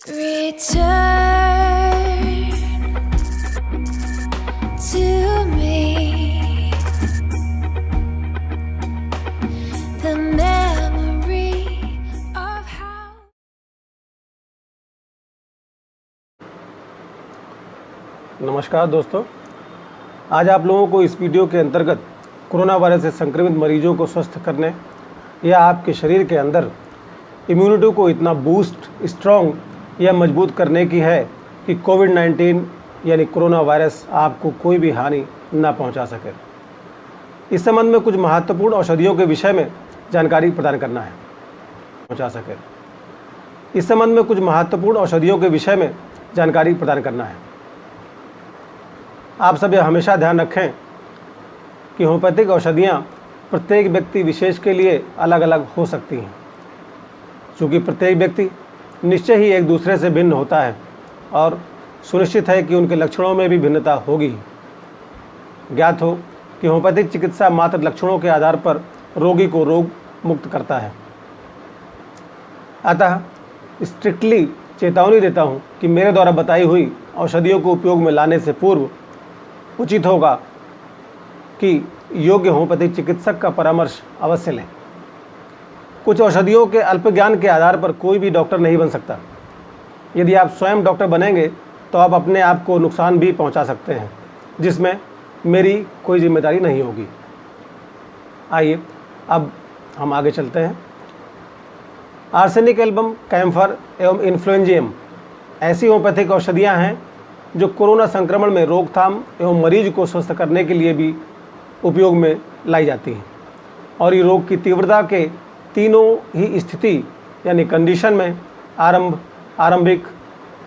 Return to me the memory of how. नमस्कार दोस्तों, आज आप लोगों को इस वीडियो के अंतर्गत कोरोना वायरस से संक्रमित मरीजों को स्वस्थ करने या आपके शरीर के अंदर इम्यूनिटी को इतना बूस्ट, स्ट्रॉन्ग या मजबूत करने की है कि कोविड-19 यानी कोरोना वायरस आपको कोई भी हानि ना पहुंचा सके। इस संबंध में कुछ महत्वपूर्ण औषधियों के विषय में जानकारी प्रदान करना है इस संबंध में कुछ महत्वपूर्ण औषधियों के विषय में जानकारी प्रदान करना है। आप सब यह हमेशा ध्यान रखें कि होम्योपैथिक औषधियाँ प्रत्येक व्यक्ति विशेष के लिए अलग अलग हो सकती हैं, क्योंकि प्रत्येक व्यक्ति निश्चय ही एक दूसरे से भिन्न होता है और सुनिश्चित है कि उनके लक्षणों में भी भिन्नता होगी। ज्ञात हो कि होम्योपैथिक चिकित्सा मात्र लक्षणों के आधार पर रोगी को रोग मुक्त करता है। अतः स्ट्रिक्टली चेतावनी देता हूँ कि मेरे द्वारा बताई हुई औषधियों को उपयोग में लाने से पूर्व उचित होगा कि योग्य होम्योपैथिक चिकित्सक का परामर्श अवश्य लें। कुछ औषधियों के अल्प ज्ञान के आधार पर कोई भी डॉक्टर नहीं बन सकता। यदि आप स्वयं डॉक्टर बनेंगे तो आप अपने आप को नुकसान भी पहुंचा सकते हैं, जिसमें मेरी कोई जिम्मेदारी नहीं होगी। आइए अब हम आगे चलते हैं। आर्सेनिक एल्बम, कैम्फर एवं इन्फ्लुएंजियम ऐसी होम्योपैथिक औषधियाँ हैं जो कोरोना संक्रमण में रोकथाम एवं मरीज को स्वस्थ करने के लिए भी उपयोग में लाई जाती हैं और ये रोग की तीव्रता के तीनों ही स्थिति यानी कंडीशन में आरंभिक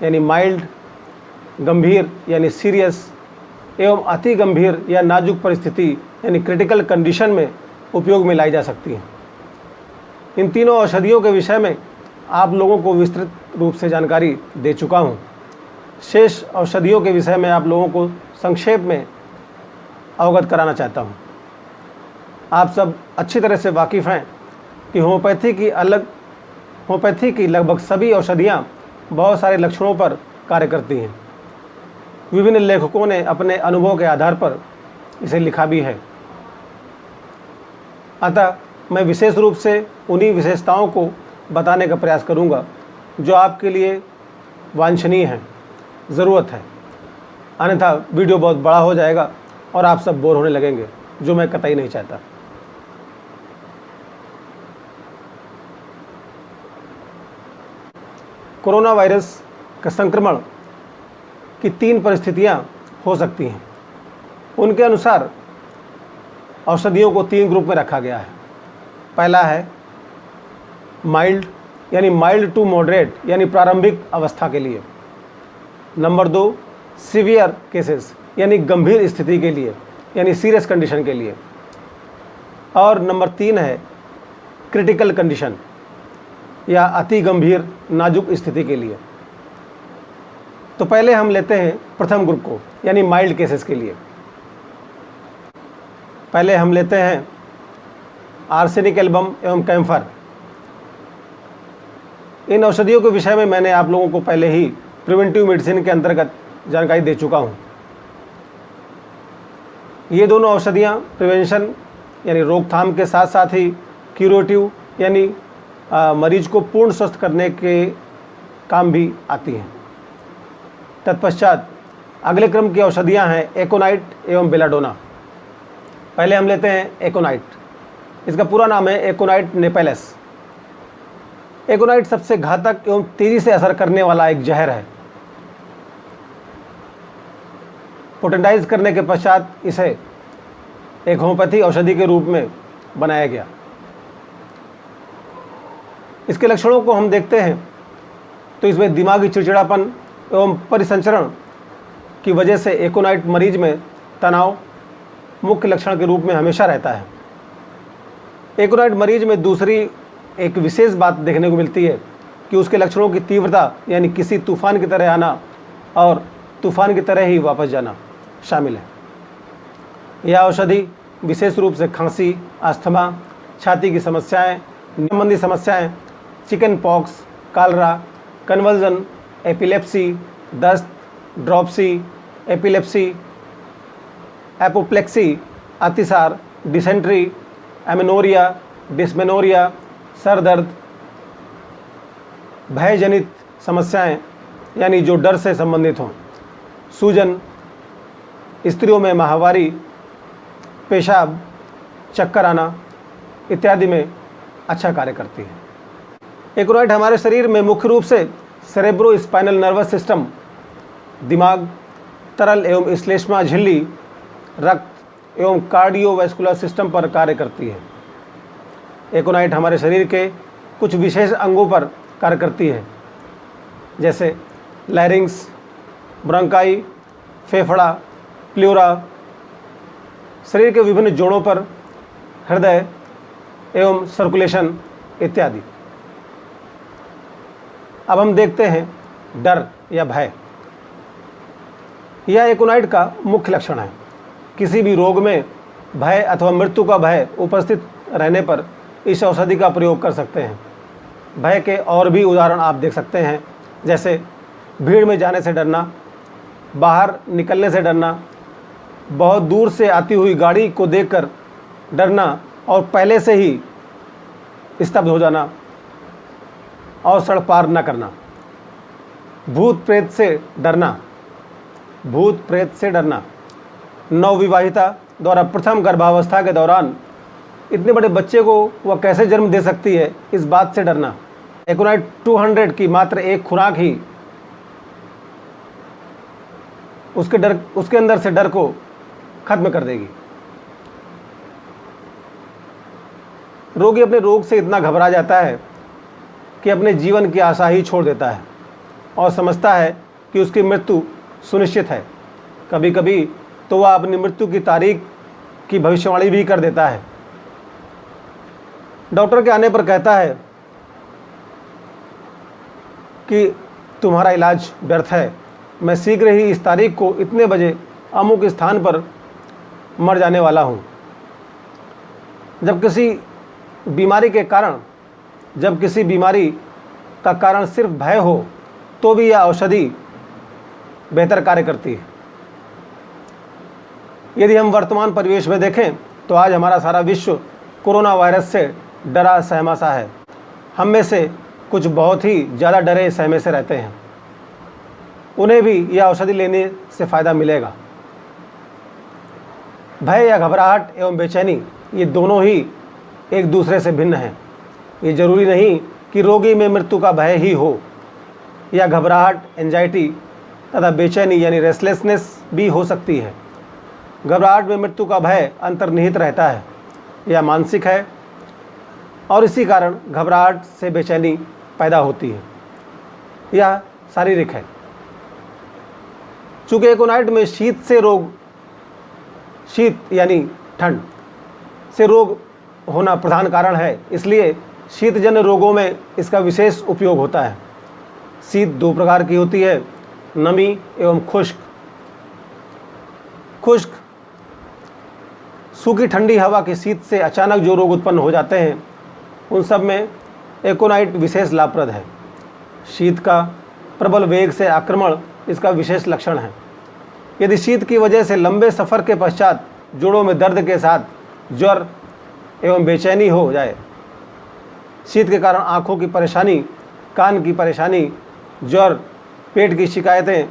यानी माइल्ड, गंभीर यानी सीरियस एवं अति गंभीर या नाजुक परिस्थिति यानी क्रिटिकल कंडीशन में उपयोग में लाई जा सकती हैं। इन तीनों औषधियों के विषय में आप लोगों को विस्तृत रूप से जानकारी दे चुका हूँ। शेष औषधियों के विषय में आप लोगों को संक्षेप में अवगत कराना चाहता हूँ। आप सब अच्छी तरह से वाकिफ़ हैं कि होम्योपैथी की लगभग सभी औषधियाँ बहुत सारे लक्षणों पर कार्य करती हैं। विभिन्न लेखकों ने अपने अनुभव के आधार पर इसे लिखा भी है। अतः मैं विशेष रूप से उन्हीं विशेषताओं को बताने का प्रयास करूँगा जो आपके लिए वांछनीय है, ज़रूरत है। अन्यथा वीडियो बहुत बड़ा हो जाएगा और आप सब बोर होने लगेंगे, जो मैं कतई नहीं चाहता। कोरोना वायरस का संक्रमण की तीन परिस्थितियां हो सकती हैं। उनके अनुसार औषधियों को तीन ग्रुप में रखा गया है। पहला है माइल्ड यानी माइल्ड टू मॉडरेट यानी प्रारंभिक अवस्था के लिए। नंबर 2 सीवियर केसेस यानी गंभीर स्थिति के लिए यानी सीरियस कंडीशन के लिए। और नंबर 3 है क्रिटिकल कंडीशन या अति गंभीर नाजुक स्थिति के लिए। तो पहले हम लेते हैं प्रथम ग्रुप को यानी माइल्ड केसेस के लिए। पहले हम लेते हैं आर्सेनिक एल्बम एवं कैम्फर। इन औषधियों के विषय में मैंने आप लोगों को पहले ही प्रिवेंटिव मेडिसिन के अंतर्गत जानकारी दे चुका हूँ। ये दोनों औषधियाँ प्रिवेंशन यानी रोकथाम के साथ साथ ही क्यूरेटिव यानी मरीज को पूर्ण स्वस्थ करने के काम भी आती हैं। तत्पश्चात अगले क्रम की औषधियाँ हैं एकोनाइट एवं बेलाडोना। पहले हम लेते हैं एकोनाइट। इसका पूरा नाम है एकोनाइट नेपेलेस। एकोनाइट सबसे घातक एवं तेज़ी से असर करने वाला एक जहर है। पोटेंटाइज करने के पश्चात इसे एक होम्योपैथी औषधि के रूप में बनाया गया। इसके लक्षणों को हम देखते हैं तो इसमें दिमागी चिड़चिड़ापन एवं परिसंचरण की वजह से एकोनाइट मरीज में तनाव मुख्य लक्षण के रूप में हमेशा रहता है। एकोनाइट मरीज में दूसरी एक विशेष बात देखने को मिलती है कि उसके लक्षणों की तीव्रता यानी किसी तूफान की तरह आना और तूफान की तरह ही वापस जाना शामिल है। यह औषधि विशेष रूप से खांसी, अस्थमा, छाती की समस्याएं, संबंधी समस्याएं, chicken pox, Kalra, conversion epilepsy, दस्त, ड्रॉपसी, एपिलेप्सी, एपोप्लेक्सी, अतिसार, डिसेंट्री, एमेनोरिया, डिस्मेनोरिया, सर दर्द, भयजनित समस्याएं यानी जो डर से संबंधित हों, सूजन, स्त्रियों में माहवारी, पेशाब, चक्कर आना इत्यादि में अच्छा कार्य करती है। एकोनाइट हमारे शरीर में मुख्य रूप से सेरेब्रो स्पाइनल नर्वस सिस्टम, दिमाग, तरल एवं श्लेष्मा झिल्ली, रक्त एवं कार्डियोवैस्कुलर सिस्टम पर कार्य करती है। एकोनाइट हमारे शरीर के कुछ विशेष अंगों पर कार्य करती है, जैसे लैरिंग्स, ब्रोंकाई, फेफड़ा, प्लूरा, शरीर के विभिन्न जोड़ों पर, हृदय एवं सर्कुलेशन इत्यादि। अब हम देखते हैं डर या भय। यह एकोनाइट का मुख्य लक्षण है। किसी भी रोग में भय अथवा मृत्यु का भय उपस्थित रहने पर इस औषधि का प्रयोग कर सकते हैं। भय के और भी उदाहरण आप देख सकते हैं, जैसे भीड़ में जाने से डरना, बाहर निकलने से डरना, बहुत दूर से आती हुई गाड़ी को देखकर डरना और पहले से ही स्तब्ध हो जाना और सड़क पार न करना, भूत प्रेत से डरना, भूत प्रेत से डरना, नवविवाहिता द्वारा प्रथम गर्भावस्था के दौरान इतने बड़े बच्चे को वह कैसे जन्म दे सकती है, इस बात से डरना। एकोनाइट 200 की मात्र एक खुराक ही उसके अंदर से डर को खत्म कर देगी। रोगी अपने रोग से इतना घबरा जाता है कि अपने जीवन की आशा ही छोड़ देता है और समझता है कि उसकी मृत्यु सुनिश्चित है। कभी कभी तो वह अपनी मृत्यु की तारीख की भविष्यवाणी भी कर देता है। डॉक्टर के आने पर कहता है कि तुम्हारा इलाज व्यर्थ है, मैं शीघ्र ही इस तारीख को इतने बजे अमुक स्थान पर मर जाने वाला हूँ। जब किसी बीमारी का कारण सिर्फ भय हो तो भी यह औषधि बेहतर कार्य करती है। यदि हम वर्तमान परिवेश में देखें तो आज हमारा सारा विश्व कोरोना वायरस से डरा सहमा सा है। हम में से कुछ बहुत ही ज़्यादा डरे सहमे से रहते हैं। उन्हें भी यह औषधि लेने से फ़ायदा मिलेगा। भय या घबराहट एवं बेचैनी ये दोनों ही एक दूसरे से भिन्न हैं। ये जरूरी नहीं कि रोगी में मृत्यु का भय ही हो, या घबराहट, एंजाइटी तथा बेचैनी यानी रेस्टलेसनेस भी हो सकती है। घबराहट में मृत्यु का भय अंतर्निहित रहता है, यह मानसिक है और इसी कारण घबराहट से बेचैनी पैदा होती है। यह शारीरिक है। चूँकि एकोनाइट में शीत यानी ठंड से रोग होना प्रधान कारण है, इसलिए शीतजन्य रोगों में इसका विशेष उपयोग होता है। शीत दो प्रकार की होती है, नमी एवं खुश्क। खुश्क सूखी ठंडी हवा की शीत से अचानक जो रोग उत्पन्न हो जाते हैं, उन सब में एकोनाइट विशेष लाभप्रद है। शीत का प्रबल वेग से आक्रमण इसका विशेष लक्षण है। यदि शीत की वजह से लंबे सफ़र के पश्चात जोड़ों में दर्द के साथ ज्वर एवं बेचैनी हो जाए, शीत के कारण आँखों की परेशानी, कान की परेशानी, ज्वर, पेट की शिकायतें,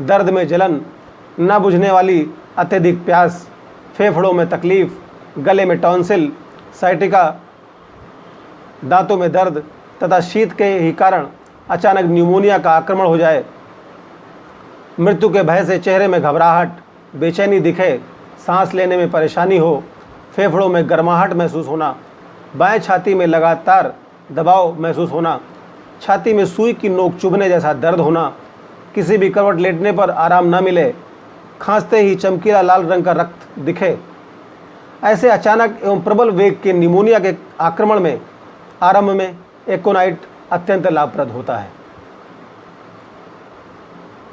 दर्द में जलन, न बुझने वाली अत्यधिक प्यास, फेफड़ों में तकलीफ, गले में टॉन्सिल, साइटिका, दांतों में दर्द तथा शीत के ही कारण अचानक न्यूमोनिया का आक्रमण हो जाए, मृत्यु के भय से चेहरे में घबराहट, बेचैनी दिखे, सांस लेने में परेशानी हो, फेफड़ों में गर्माहट महसूस होना, बाएं छाती में लगातार दबाव महसूस होना, छाती में सुई की नोक चुभने जैसा दर्द होना, किसी भी करवट लेटने पर आराम न मिले, खांसते ही चमकीला लाल रंग का रक्त दिखे, ऐसे अचानक एवं प्रबल वेग के निमोनिया के आक्रमण में आरंभ में एकोनाइट अत्यंत लाभप्रद होता है।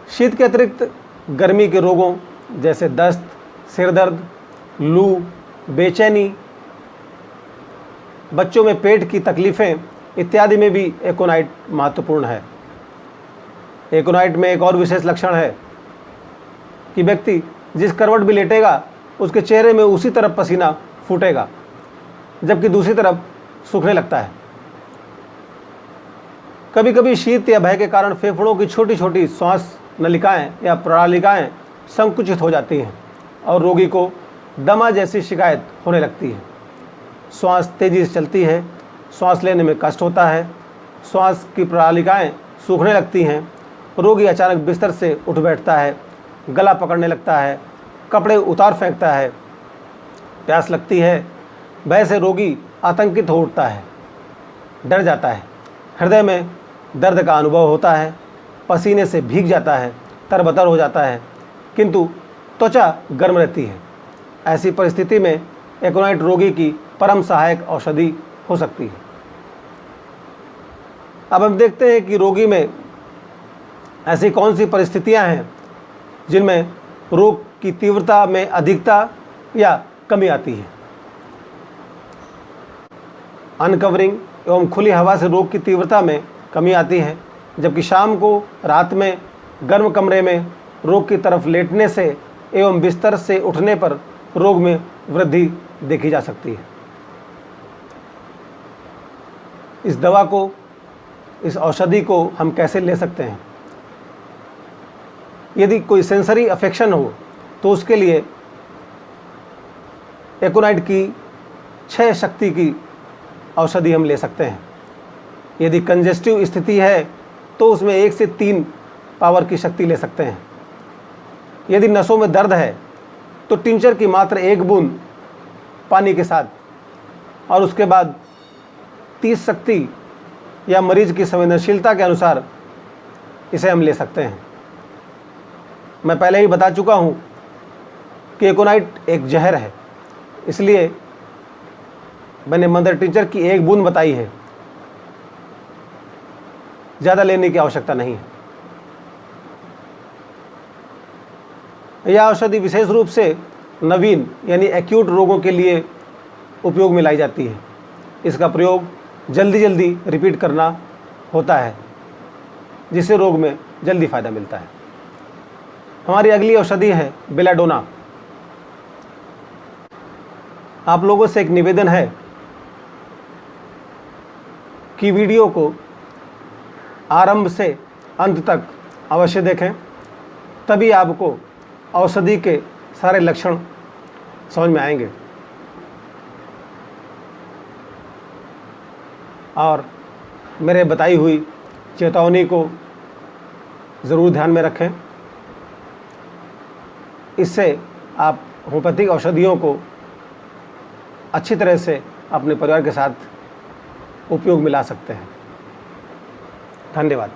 शीत के अतिरिक्त गर्मी के रोगों जैसे दस्त, सिरदर्द, लू, बेचैनी, बच्चों में पेट की तकलीफ़ें इत्यादि में भी एकोनाइट महत्वपूर्ण है। एकोनाइट में एक और विशेष लक्षण है कि व्यक्ति जिस करवट भी लेटेगा उसके चेहरे में उसी तरफ पसीना फूटेगा, जबकि दूसरी तरफ सूखने लगता है। कभी कभी शीत या भय के कारण फेफड़ों की छोटी छोटी श्वास नलिकाएं या प्रणालिकाएं संकुचित हो जाती हैं और रोगी को दमा जैसी शिकायत होने लगती है। श्वास तेजी से चलती है, श्वास लेने में कष्ट होता है, श्वास की प्रणालिकाएं सूखने लगती हैं, रोगी अचानक बिस्तर से उठ बैठता है, गला पकड़ने लगता है, कपड़े उतार फेंकता है, प्यास लगती है। भय से रोगी आतंकित हो उठता है, डर जाता है, हृदय में दर्द का अनुभव होता है, पसीने से भीग जाता है, तरबतर हो जाता है, किंतु त्वचा गर्म रहती है। ऐसी परिस्थिति में एकोनाइट रोगी की परम सहायक औषधि हो सकती है। अब हम देखते हैं कि रोगी में ऐसी कौन सी परिस्थितियां हैं जिनमें रोग की तीव्रता में अधिकता या कमी आती है। अनकवरिंग एवं खुली हवा से रोग की तीव्रता में कमी आती है, जबकि शाम को रात में गर्म कमरे में रोग की तरफ लेटने से एवं बिस्तर से उठने पर रोग में वृद्धि देखी जा सकती है। इस दवा को, इस औषधि को हम कैसे ले सकते हैं? यदि कोई सेंसरी अफेक्शन हो तो उसके लिए एकोनाइट की 6 शक्ति की औषधि हम ले सकते हैं। यदि कंजेस्टिव स्थिति है तो उसमें 1 से 3 पावर की शक्ति ले सकते हैं। यदि नसों में दर्द है तो टिंचर की मात्र 1 बूंद पानी के साथ और उसके बाद 30 शक्ति या मरीज की संवेदनशीलता के अनुसार इसे हम ले सकते हैं। मैं पहले ही बता चुका हूँ कि एकोनाइट एक जहर है, इसलिए मैंने मदर टिंचर की 1 बूंद बताई है, ज़्यादा लेने की आवश्यकता नहीं है। यह औषधि विशेष रूप से नवीन यानी एक्यूट रोगों के लिए उपयोग में लाई जाती है। इसका प्रयोग जल्दी जल्दी रिपीट करना होता है, जिससे रोग में जल्दी फ़ायदा मिलता है। हमारी अगली औषधि है बेलाडोना। आप लोगों से एक निवेदन है कि वीडियो को आरंभ से अंत तक अवश्य देखें, तभी आपको औषधि के सारे लक्षण समझ में आएंगे। और मेरे बताई हुई चेतावनी को ज़रूर ध्यान में रखें। इससे आप होम्योपैथिक औषधियों को अच्छी तरह से अपने परिवार के साथ उपयोग में ला सकते हैं। धन्यवाद।